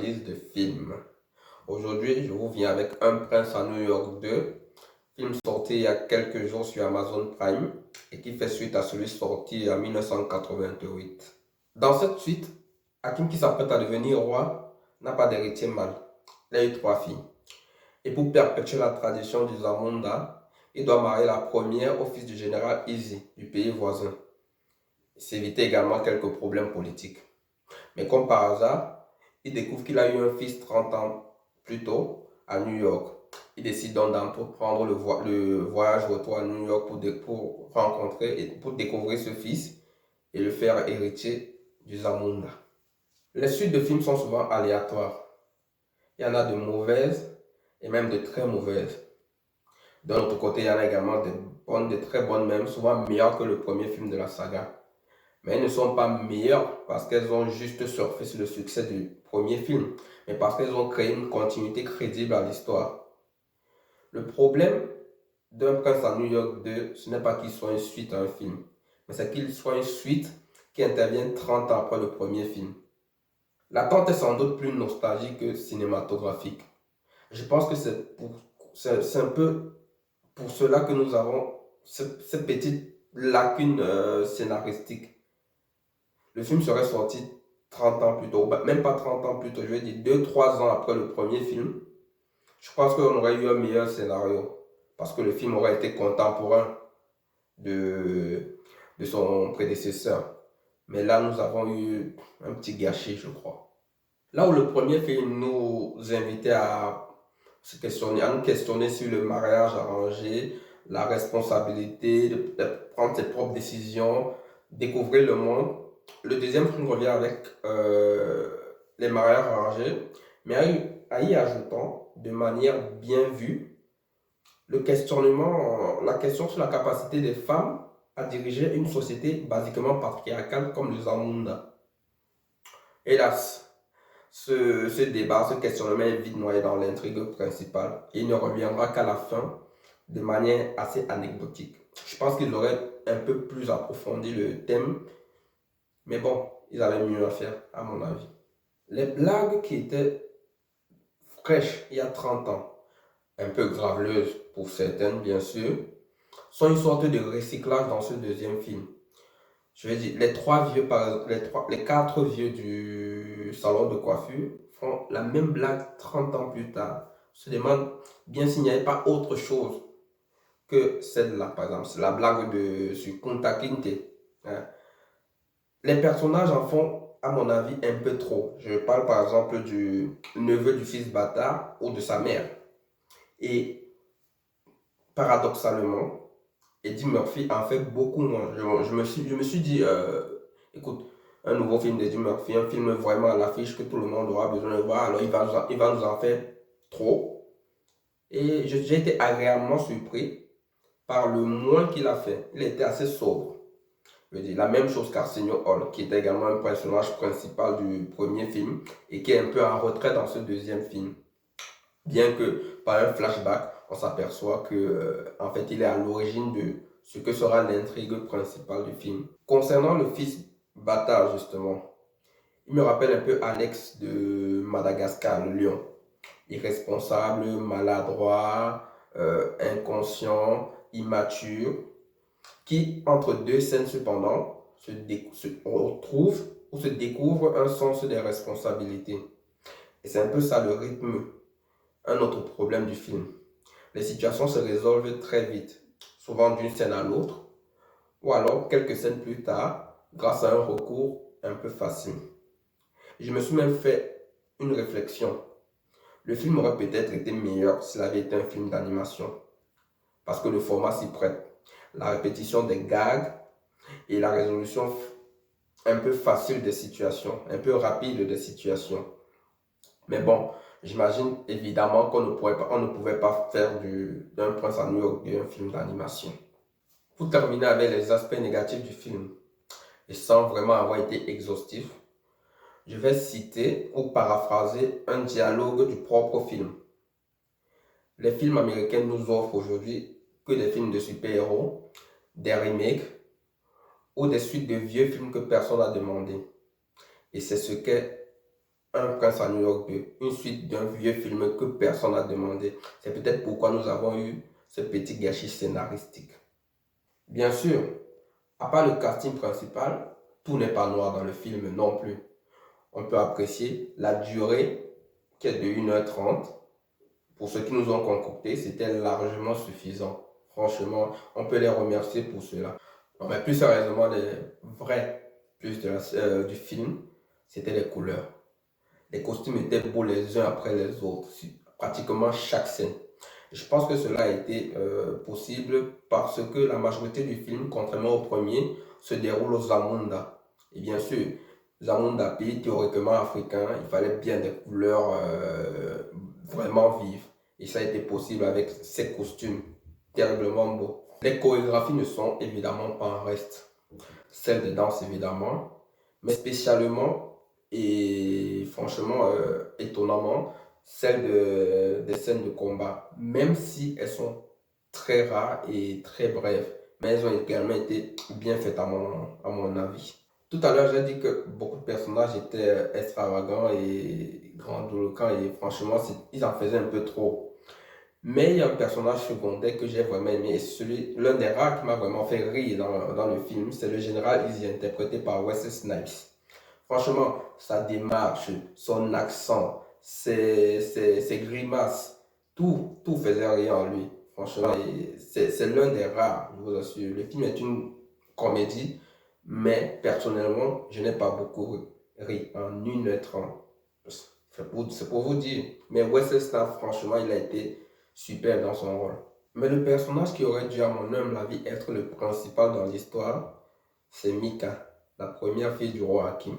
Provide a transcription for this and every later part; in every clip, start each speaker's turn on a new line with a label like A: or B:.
A: analyse de films. Aujourd'hui, je vous viens avec Un prince à New York 2, film sorti il y a quelques jours sur Amazon Prime et qui fait suite à celui sorti en 1988. Dans cette suite, Hakim qui s'apprête à devenir roi n'a pas d'héritier mâle. Il a eu trois filles. Et pour perpétuer la tradition du Zamunda, il doit marier la première au fils du général Easy du pays voisin. S'éviter également quelques problèmes politiques. Mais comme par hasard, il découvre qu'il a eu un fils 30 ans plus tôt à New York. Il décide donc d'entreprendre le voyage retour à New York pour rencontrer et pour découvrir ce fils et le faire héritier du Zamunda. Les suites de films sont souvent aléatoires. Il y en a de mauvaises et même de très mauvaises. D'un autre côté, il y en a également de bonnes, de très bonnes même, souvent meilleures que le premier film de la saga. Mais elles ne sont pas meilleures parce qu'elles ont juste surfé sur le succès du premier film, mais parce qu'elles ont créé une continuité crédible à l'histoire. Le problème d'Un prince à New York 2, ce n'est pas qu'il soit une suite à un film, mais c'est qu'il soit une suite qui intervient 30 ans après le premier film. L'attente est sans doute plus nostalgique que cinématographique. Je pense que c'est un peu pour cela que nous avons cette petite lacune scénaristique. Le film serait sorti 30 ans plus tôt, même pas 30 ans plus tôt, je vais dire 2-3 ans après le premier film. Je pense qu'on aurait eu un meilleur scénario parce que le film aurait été contemporain de, de son prédécesseur. Mais là, nous avons eu un petit gâchis, je crois. Là où le premier film nous invitait à nous questionner sur le mariage arrangé, la responsabilité de prendre ses propres décisions, découvrir le monde. Le deuxième film revient avec les mariages arrangés, mais en y ajoutant de manière bien vue le questionnement, la question sur la capacité des femmes à diriger une société basiquement patriarcale comme le Zamunda. Hélas, ce débat, ce questionnement est vite noyé dans l'intrigue principale et il ne reviendra qu'à la fin de manière assez anecdotique. Je pense qu'ils auraient un peu plus approfondi le thème, mais bon, ils avaient mieux à faire, à mon avis. Les blagues qui étaient fraîches il y a 30 ans, un peu graveleuses pour certaines, bien sûr, sont une sorte de recyclage dans ce deuxième film. Je veux dire, les quatre vieux du salon de coiffure font la même blague 30 ans plus tard. On se demande bien s'il n'y avait pas autre chose que celle-là, par exemple. C'est la blague sur Kunta Kinte. Hein. Les personnages en font, à mon avis, un peu trop. Je parle par exemple du neveu du fils bâtard ou de sa mère. Et paradoxalement, Eddie Murphy en fait beaucoup moins. Je me suis dit, écoute, un nouveau film d'Eddie Murphy, un film vraiment à l'affiche que tout le monde aura besoin de voir, alors il va nous en faire trop. Et j'ai été agréablement surpris par le moins qu'il a fait. Il était assez sobre. Je veux dire, la même chose qu'Arsenio Hall, qui était également un personnage principal du premier film et qui est un peu en retrait dans ce deuxième film. Bien que par un flashback, on s'aperçoit que en fait, il est à l'origine de ce que sera l'intrigue principale du film. Concernant le fils bâtard, justement, il me rappelle un peu Alex de Madagascar, le lion. Irresponsable, maladroit, inconscient, immature, qui, entre deux scènes cependant, se retrouve ou se découvre un sens des responsabilités. Et c'est un peu ça le rythme. Un autre problème du film. Les situations se résolvent très vite, souvent d'une scène à l'autre, ou alors quelques scènes plus tard, grâce à un recours un peu facile. Je me suis même fait une réflexion. Le film aurait peut-être été meilleur s'il avait été un film d'animation, parce que le format s'y prête. La répétition des gags et la résolution un peu facile des situations, un peu rapide des situations. Mais bon, j'imagine évidemment qu'on ne pouvait pas faire d'un prince à New York un film d'animation. Pour terminer avec les aspects négatifs du film, et sans vraiment avoir été exhaustif, je vais citer ou paraphraser un dialogue du propre film. Les films américains nous offrent aujourd'hui que des films de super-héros, des remakes ou des suites de vieux films que personne n'a demandé. Et c'est ce qu'est Un prince à New York 2, une suite d'un vieux film que personne n'a demandé. C'est peut-être pourquoi nous avons eu ce petit gâchis scénaristique. Bien sûr, à part le casting principal, tout n'est pas noir dans le film non plus. On peut apprécier la durée qui est de 1h30. Pour ceux qui nous ont concocté, c'était largement suffisant. Franchement, on peut les remercier pour cela. Non, mais plus sérieusement, les vrais plus du film, c'était les couleurs. Les costumes étaient beaux les uns après les autres, pratiquement chaque scène. Je pense que cela a été possible parce que la majorité du film, contrairement au premier, se déroule au Zamunda. Et bien sûr, Zamunda, pays théoriquement africain, il fallait bien des couleurs vraiment vives. Et ça a été possible avec ces costumes terriblement beaux. Les chorégraphies ne sont évidemment pas en reste. Celles de danse évidemment, mais spécialement et franchement étonnamment, des scènes de combat, même si elles sont très rares et très brèves, mais elles ont également été bien faites à mon avis. Tout à l'heure, j'ai dit que beaucoup de personnages étaient extravagants et grandiloquents et franchement, ils en faisaient un peu trop. Mais il y a un personnage secondaire que j'ai vraiment aimé, et l'un des rares qui m'a vraiment fait rire dans le film, c'est le général Easy, interprété par Wesley Snipes. Franchement, sa démarche, son accent, ses grimaces, tout faisait rire en lui. Franchement, c'est l'un des rares, je vous assure. Le film est une comédie, mais personnellement, je n'ai pas beaucoup ri en 1h30. C'est pour vous dire. Mais Wesley Snipes, franchement, il a été super dans son rôle. Mais le personnage qui aurait dû, à mon humble avis, être le principal dans l'histoire, c'est Mika, la première fille du roi Hakim.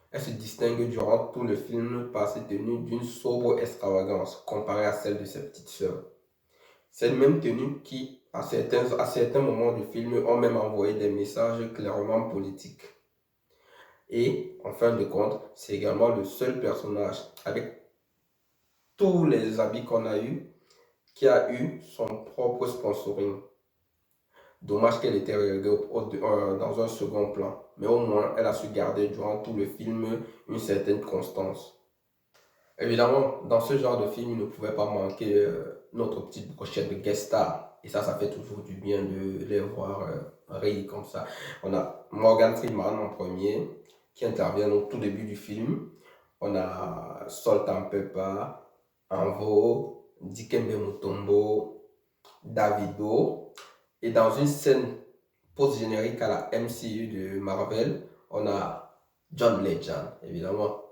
A: Elle se distingue durant tout le film par ses tenues d'une sobre extravagance comparée à celle de ses petites sœurs. Ces mêmes tenues qui, à certains moments du film, ont même envoyé des messages clairement politiques. Et, en fin de compte, c'est également le seul personnage, avec tous les habits qu'on a eus, qui a eu son propre sponsoring. Dommage qu'elle était reléguée dans un second plan, mais au moins elle a su garder durant tout le film une certaine constance. Évidemment, dans ce genre de film, il ne pouvait pas manquer notre petite brochette de guest stars. Et ça fait toujours du bien de les voir rire comme ça. On a Morgan Freeman en premier, qui intervient au tout début du film. On a Sultan Pepper, Anvo, Dikembe Mutombo, Davido. Et dans une scène post-générique à la MCU de Marvel, on a John Legend, évidemment.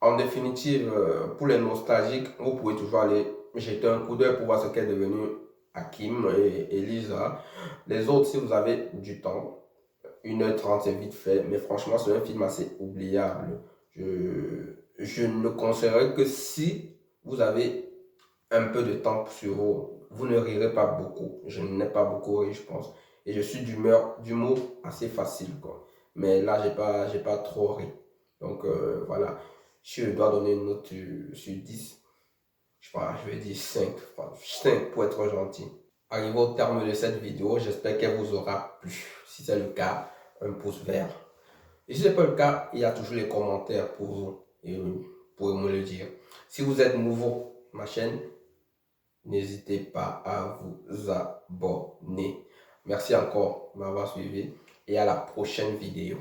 A: En définitive, pour les nostalgiques, vous pouvez toujours aller jeter un coup d'œil pour voir ce qu'est devenu Hakim et Lisa. Les autres, si vous avez du temps, 1h30 c'est vite fait, mais franchement, c'est un film assez oubliable. Je ne le conseillerais que si vous avez un peu de temps sur vous. Vous ne rirez pas beaucoup. Je n'ai pas beaucoup ri, je pense. Et je suis d'humour assez facile, quoi. Mais là, j'ai pas trop ri. Donc, voilà. Si je dois donner une note sur 10, je sais pas, je vais dire 5. 5 pour être gentil. Arrivé au terme de cette vidéo, j'espère qu'elle vous aura plu. Si c'est le cas, un pouce vert. Et si ce n'est pas le cas, il y a toujours les commentaires pour vous. Et vous pouvez me le dire. Si vous êtes nouveau à ma chaîne, n'hésitez pas à vous abonner. Merci encore de m'avoir suivi et à la prochaine vidéo.